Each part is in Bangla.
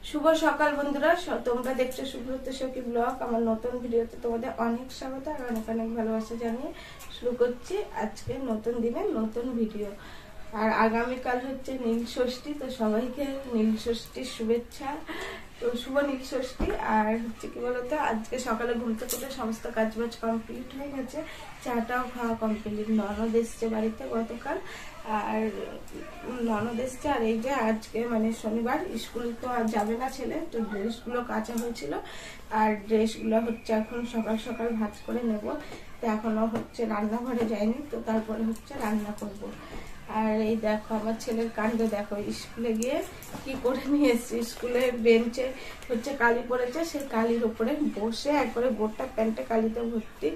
শুভ সকাল বন্ধুরা, তোমরা দেখছো সুব্রত সখী ব্লগ। আমার নতুন ভিডিওতে তোমাদের অনেক স্বাগত আর অনেক অনেক ভালোবাসা জানিয়ে শুরু করছি আজকে নতুন দিনের নতুন ভিডিও। আর আগামীকাল হচ্ছে নীল ষষ্ঠী, তো সবাইকে নীল ষষ্ঠীর শুভেচ্ছা। তো শুভ নীল ষষ্ঠী। আর হচ্ছে কি বলতো, আজকে সকালে ঘুম থেকে উঠে সমস্ত কাজবাজ কমপ্লিট হয়ে গেছে, চাটাও খাওয়া কমপ্লিট। ননদ এসছে বাড়িতে গতকাল, আর ননদ এসছে। আর এই যে আজকে মানে শনিবার, স্কুল তো আর যাবে না ছেলে, তো ড্রেসগুলো কাচা হয়েছিল আর ড্রেসগুলো হচ্ছে এখন সকাল সকাল ভাঁজ করে নেব। তো এখনো হচ্ছে রান্নাঘরে যায়নি, তো তারপরে হচ্ছে রান্না করব। আর এই দেখো আমার ছেলের কাণ্ড দেখো, স্কুলে গিয়ে কি করে নিয়ে এসছে। স্কুলে বেঞ্চে হচ্ছে কালি পড়েছে, সেই কালির উপরে বসে একবারে গোটা প্যান্টে কালিতে ভর্তি।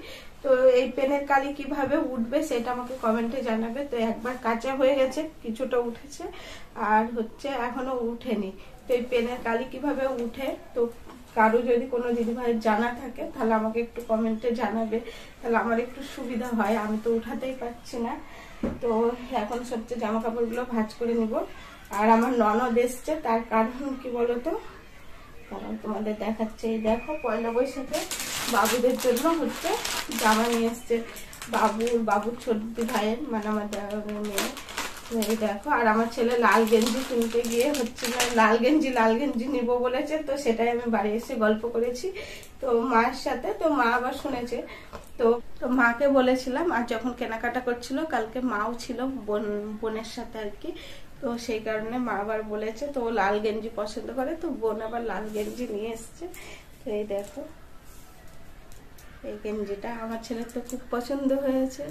তো এই পেনের কালি কিভাবে উঠবে সেটা আমাকে কমেন্টে জানাবে। তো একবার কাঁচা হয়ে গেছে, কিছুটা উঠেছে আর হচ্ছে এখনো উঠেনি। তো এই পেনের কালি কিভাবে উঠে, তো কারো যদি কোনো দিদিভাইয়ের জানা থাকে তাহলে আমাকে একটু কমেন্টে জানাবে, তাহলে আমার একটু সুবিধা হয়। আমি তো উঠাতেই পারছি না। তো এখন সবচেয়ে জামা কাপড়গুলো ভাঁজ করে নিব। আর আমার ননদ এসছে, তার কারণ কি বলতো, কারণ তোমাদের দেখাচ্ছে। এই দেখো পয়লা বৈশাখে বাবুদের জন্য হচ্ছে জামা নিয়ে এসছে, বাবুর ছোট ভাইয়ের, মানে আমার মেয়ে। এই দেখো, আর আমার ছেলে লাল গেঞ্জি কিনতে গিয়ে হচ্ছে লাল গেঞ্জি নিব বলেছে, তো সেটাই আমি বাড়ি এসে গল্প করেছি তো মায়ের সাথে। তো মা আবার শুনেছে, তো মাকে বলেছিলাম। আর যখন কেনাকাটা করছিল কালকে মাও ছিল বোনের সাথে আর কি, তো সেই কারণে মা আবার বলেছে, তো লাল গেঞ্জি পছন্দ করে, তো বোন আবার লাল গেঞ্জি নিয়ে এসছে। তো এই দেখো এই গেঞ্জিটা আমার ছেলের তো খুব পছন্দ হয়েছে।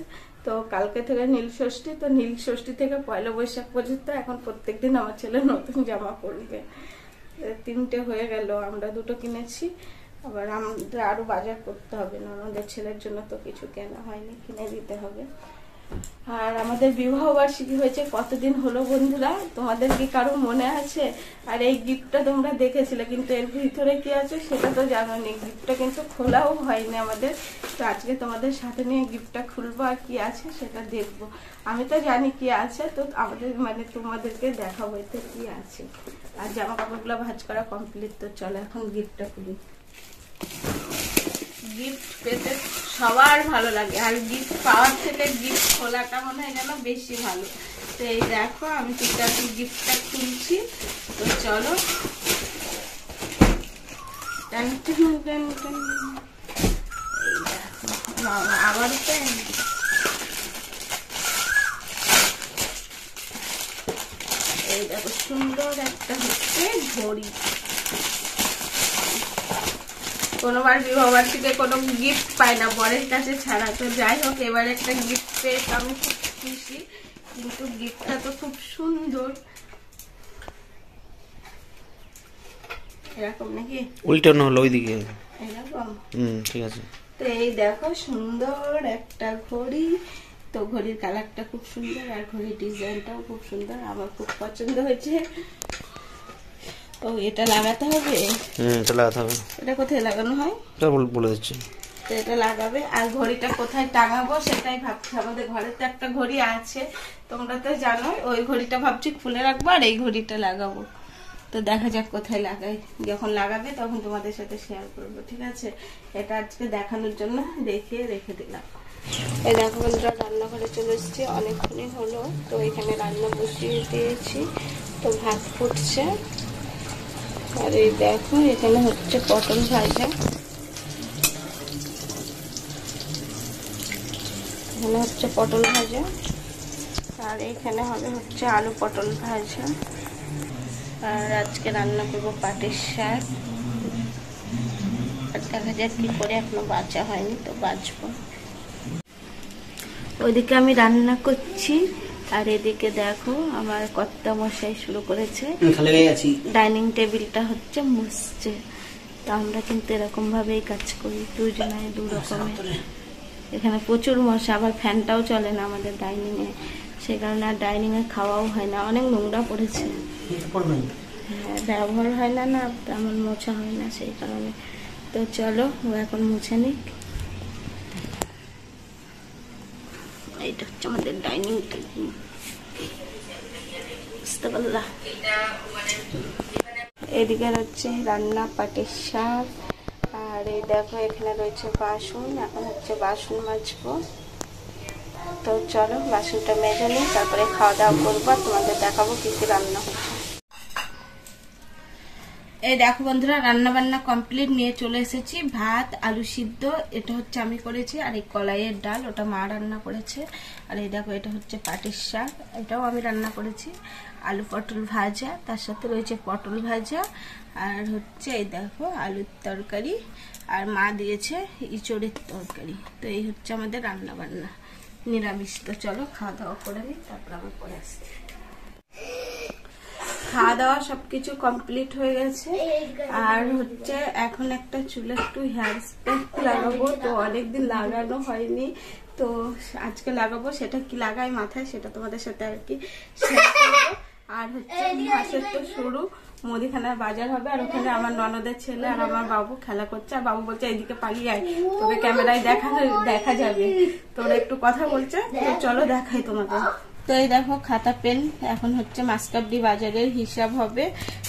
তো কালকে থেকে নীল ষষ্ঠী, তো নীল ষষ্ঠী থেকে পয়লা বৈশাখ পর্যন্ত এখন প্রত্যেকদিন আমার ছেলে নতুন জামা পরবে। 3টে হয়ে গেল, আমরা 2টো কিনেছি, আবার আমাদের আরো বাজার করতে হবে। ননদের ছেলের জন্য তো কিছু কেনা হয়নি, কিনে দিতে হবে। আর আমাদের বিবাহ বার্ষিকী হয়েছে কতদিন হলো বন্ধুরা, তোমাদের কি কারো মনে আছে? আর এই গিফটটা তোমরা দেখেছিলে, কিন্তু এর ভিতরে কি আছে সেটা তো জানো নি। গিফটটা কিন্তু খোলাও হয়নি আমাদের। তো আজকে তোমাদের সাথে নিয়ে গিফটটা খুলবো আর কি আছে সেটা দেখবো। আমি তো জানি কি আছে, তো আমাদের মানে তোমাদেরকে দেখাবো এতে কি আছে। আর জামা কাপড়গুলো ভাঁজ করা কমপ্লিট, তো চলো এখন গিফটটা খুলি। গিফট পেতে সবার ভালো লাগে, আর গিফট পাওয়ার থেকে গিফট খোলাটা মনে হয় যেন বেশি ভালো। তো এই দেখো আমি টুকটাকি গিফটটা খুলছি, তো চলো। আবার এই দেখো সুন্দর একটা হচ্ছে ঘড়ি। কোনোবার বিবাহবার্ষিকীতে কোনো গিফট পাই না বরের কাছে ছাড়া, তো যাই হোক এবার একটা গিফট পেয়ে আমি খুব খুশি। কিন্তু গিফটটা তো খুব সুন্দর, এরকম নাকি উল্টানো হলো ওইদিকে, এরকম। ঠিক আছে। তো এই দেখো সুন্দর একটা ঘড়ি। তো ঘড়ির কালারটা খুব সুন্দর আর ঘড়ির ডিজাইনটাও খুব সুন্দর, আমার খুব পছন্দ হয়েছে। ও এটা লাগাতে হবে, এটা লাগাতে হবে। এটা কোথায় লাগানো হয় বলে দিচ্ছি। তো এটা লাগাবে। আর ঘড়িটা কোথায় টাঙাবো সেটাই ভাবছি। আমাদের ঘরে তো একটা ঘড়ি আছে, তোমরা তো জানো। ওই ঘড়িটা ভাবছি খুলে রাখবো আর এই ঘড়িটা লাগাবো। তো দেখা যাক কোথায় লাগাই, যখন লাগাবে তখন তোমাদের সাথে শেয়ার করবো, ঠিক আছে? এটা আজকে দেখানোর জন্য দেখিয়ে রেখে দিলাম। এই দেখো বন্ধুরা, রান্নাঘরে চলে এসেছি, অনেকক্ষণই হলো। তো এখানে রান্না বসিয়ে দিয়েছি, তো ভাত ফুটছে। আর এই দেখো এখানে হচ্ছে পটল ভাজা, এখানে হচ্ছে পটল ভাজা, আর এখানে হবে হচ্ছে আলু পটল ভাজা। আর আজকে রান্না করবো পাটের শাক। আর দেখা যাক কি করে, এখনো বাঁচা হয়নি, তো বাঁচবো। ওইদিকে আমি রান্না করছি আর এদিকে দেখো আমার কর্তা মশাই শুরু করেছে ডাইনিং টেবিলটা হচ্ছে মুছছে। তো আমরা কিন্তু এরকম ভাবেই কাজ করি, দুজনায় দু রকমের। এখানে প্রচুর মশা, আবার ফ্যানটাও চলে না আমাদের ডাইনিং এ, সেই কারণে আর ডাইনিং এ খাওয়াও হয় না, অনেক নোংরা পড়েছে। হ্যাঁ, ব্যবহার হয় না, না তেমন মোছা হয় না, সেই কারণে। তো চলো ও এখন মুছে নিক। এইটা হচ্ছে আমাদের ডাইনিং টেবিল, বুঝতে পারলা? এদিকে হচ্ছে রান্না পাটের শাক। আর এই দেখো এখানে রয়েছে বাসন, এখন হচ্ছে বাসন মাজবো। তো চলো বাসনটা মেজে নিই, তারপরে খাওয়া দাওয়া করবো আর তোমাদের দেখাবো কি কি রান্না হচ্ছে। এই দেখো বন্ধুরা, রান্না বান্না কমপ্লিট, নিয়ে চলে এসেছি ভাত, আলু সিদ্ধ, এটা হচ্ছে আমি করেছি, আর এই কলাইয়ের ডাল ওটা মা রান্না করেছে। আর এই দেখো এটা হচ্ছে পাটের শাক, এটাও আমি রান্না করেছি। আলু পটল ভাজা, তার সাথে রয়েছে পটল ভাজা, আর হচ্ছে এই দেখো আলুর তরকারি, আর মা দিয়েছে ইঁচড়ের তরকারি। তো এই হচ্ছে আমাদের রান্না বান্না নিরামিষ। তো চলো খাওয়া দাওয়া করে নিই, তারপর আবার পরে আসছি। খাওয়া দাওয়া সবকিছু কমপ্লিট হয়ে গেছে। আর হচ্ছে এখন একটা চুলে একটু হেয়ার স্প্রে লাগাবো, তো অনেকদিন লাগানো হয়নি, তো আজকে লাগাবো। সেটা কি লাগাই মাথায় সেটা তোমাদের সাথে আর কি শেয়ার করবো। আর হচ্ছে মাসের তো শুরু, মুদিখানার বাজার হবে, আর ওখানে আমার ননদের ছেলে আর আমার বাবু খেলা করছে। আর বাবু বলছে এইদিকে পালিয়ে আয়, তোকে ক্যামেরায় দেখা যাবে। তোরা একটু কথা বলছে, তো চলো দেখাই তোমাকে। তো এই দেখো খাতা পেন, এখন হচ্ছে মাসকাবড়ি বাজারের হিসাব হবে।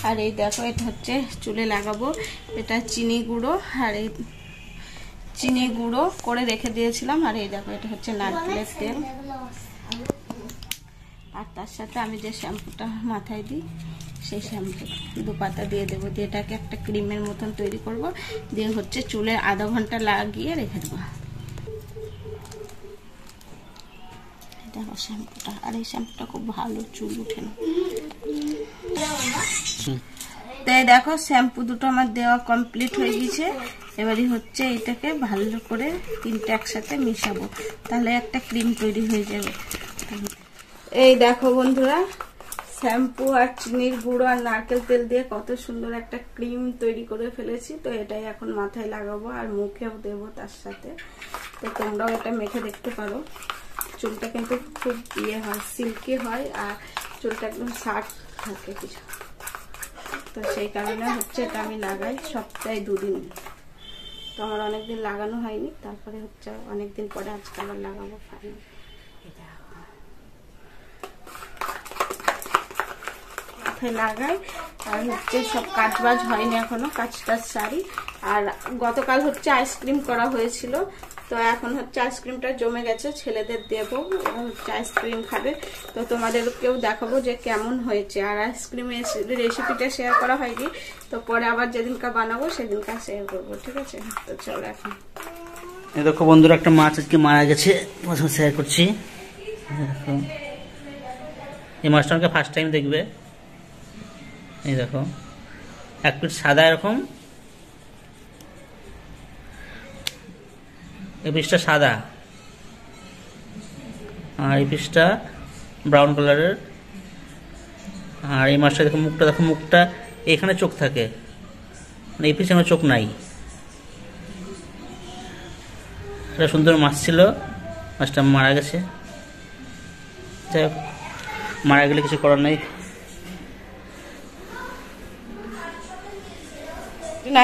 আর এই দেখো এটা হচ্ছে চুলে লাগাবো, এটা চিনি গুঁড়ো, আর এই চিনি গুঁড়ো করে রেখে দিয়েছিলাম। আর এই দেখো এটা হচ্ছে নারকেলের তেল, আর তার সাথে আমি যে শ্যাম্পুটা মাথায় দিই সেই শ্যাম্পু 2 পাতা দিয়ে দেবো, দিয়ে এটাকে একটা ক্রিমের মতন তৈরি করব, দিয়ে হচ্ছে চুলে আধা ঘন্টা লাগিয়ে রেখে দেবো। দেখো শ্যাম্পুটা, আর এই শ্যাম্পুটা খুব ভালো, চুল উঠে না। তাই দেখো শ্যাম্পু দুটো আমার দেওয়া কমপ্লিট হয়ে গেছে। এবারে হচ্ছে এটাকে ভালো করে 3টে একসাথে মিশাবো, তাহলে একটা ক্রিম তৈরি হয়ে যাবে। এই দেখো বন্ধুরা, শ্যাম্পু আর চিনির গুঁড়ো আর নারকেল তেল দিয়ে কত সুন্দর একটা ক্রিম তৈরি করে ফেলেছি। তো এটাই এখন মাথায় লাগাবো আর মুখেও দেবো তার সাথে। তো তোমরাও এটা মেখে দেখতে পারো। চুলটা কিন্তু খুব হয়, সিল্কি হয়, আর চুলটা একদম শার্প থাকে কিছু। তো সেই কারণে হচ্ছে এটা আমি লাগাই সপ্তাহে 2 দিন। তো আমার অনেকদিন লাগানো হয়নি, তারপরে হচ্ছে অনেকদিন পরে আজকে আবার লাগাবো ফাইনাল। মাথায় লাগাই, আর হচ্ছে সব কাজ বাজ হয়নি এখনো, কাজ টাজ সারি। আর গতকাল হচ্ছে আইসক্রিম করা হয়েছিল, তো এখন হচ্ছে আইসক্রিমটা জমে গেছে, ছেলেদের দেবো, ওরা হচ্ছে আইসক্রিম খাবে। তো তোমাদেরকেও দেখাবো যে কেমন হয়েছে। আর আইসক্রিমের রেসিপিটা শেয়ার করা হয়নি, তো পরে আবার যেদিনকার বানাবো সেদিনকার শেয়ার করবো, ঠিক আছে? তো চলো এখন। এই দেখো বন্ধুরা, একটা মাছ আজকে মারা গেছে, শেয়ার করছি। দেখো এই মাছটা আমাকে ফার্স্ট টাইম দেখবে। এই দেখো এক পিস সাদা এরকম, এই পিসটা সাদা, আর এই পিসটা ব্রাউন কালারের। আর এই মাছটা দেখো, মুখটা এখানে চোখ থাকে, মানে এই পিসে আমার চোখ নাই। এটা সুন্দর মাছ ছিল, মাছটা মারা গেছে। যাই হোক, মারা গেলে কিছু করার নেই।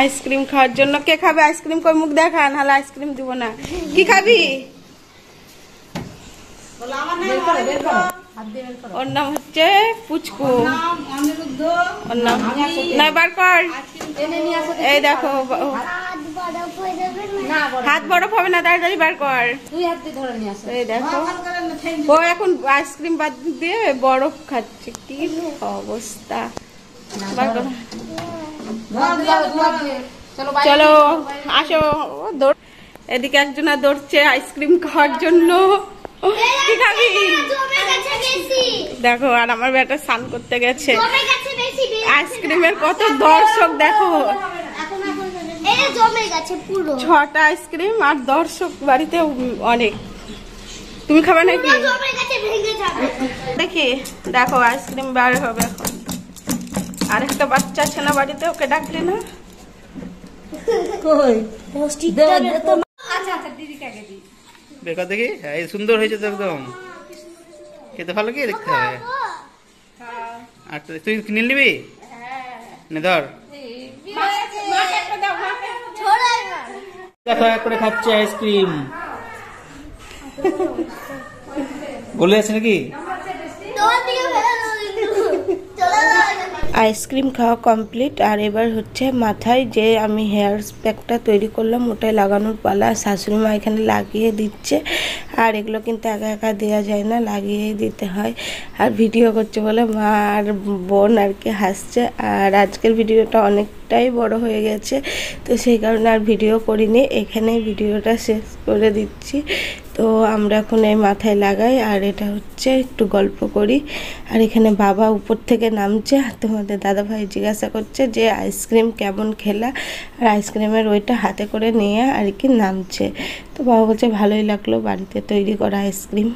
আইসক্রিম খাওয়ার জন্য কে খাবে? আইসক্রিম কই মুখ দেখা, নাহলে আইসক্রিম দিব না। কি খাবি? ওর নাম হচ্ছে পুচকু, ওর নাম না বার কর। এই দেখো হাত বরফ হবে না, তাড়াতাড়ি বার কর। এই দেখো ও এখন আইসক্রিম বাদ দিয়ে বরফ খাচ্ছে, কি অবস্থা। বার কর, চলো আসো। এদিকে একজনা দৌড়ছে আইসক্রিম খাওয়ার জন্য। কি খাবি? দেখো, আর আমার বেটা স্নান করতে গেছে। আইসক্রিমের কত দর্শক দেখো, 6টা আইসক্রিম, আর দর্শক বাড়িতে অনেক। তুমি খাবে নাকি? দেখি, দেখো আইসক্রিম বার হবে এখন। আরেকটা বাচ্চা আছে না বাড়িতে, ওকে ডাকলি না? বেকার দেখি, এই সুন্দর হয়েছে তো একদম, খেতে ভালো, কি দেখতে হবে। আর তুই কিনে নিবি না? ধর, দেখো এক করে খাচ্ছে আইসক্রিম। বলে আছে নাকি? আইসক্রিম খাওয়া কমপ্লিট। আর এবার হচ্ছে মাথায় যে আমি হেয়ার প্যাকটা তৈরি করলাম ওটাই লাগানোর পালা। শাশুড়ি মা এখানে লাগিয়ে দিচ্ছে, আর এগুলো কিন্তু একা একা দেওয়া যায় না, লাগিয়েই দিতে হয়। আর ভিডিও করছে বলে মা আর বোন আর কি হাসছে। আর আজকের ভিডিওটা অনেকটাই বড় হয়ে গেছে, তো সেই কারণে আর ভিডিও করিনি, এখানে ভিডিওটা শেষ করে দিচ্ছি। তো আমরা এখন এই মাথায় লাগাই, আর এটা হচ্ছে একটু গল্প করি। আর এখানে বাবা উপর থেকে নামছে, তোমাদের দাদাভাই জিজ্ঞাসা করছে যে আইসক্রিম কেমন খেলা, আর আইসক্রিমের ওইটা হাতে করে নিয়ে আর কি নামছে। তো বাবা বলছে ভালোই লাগলো বাড়িতে তৈরি করা আইসক্রিম।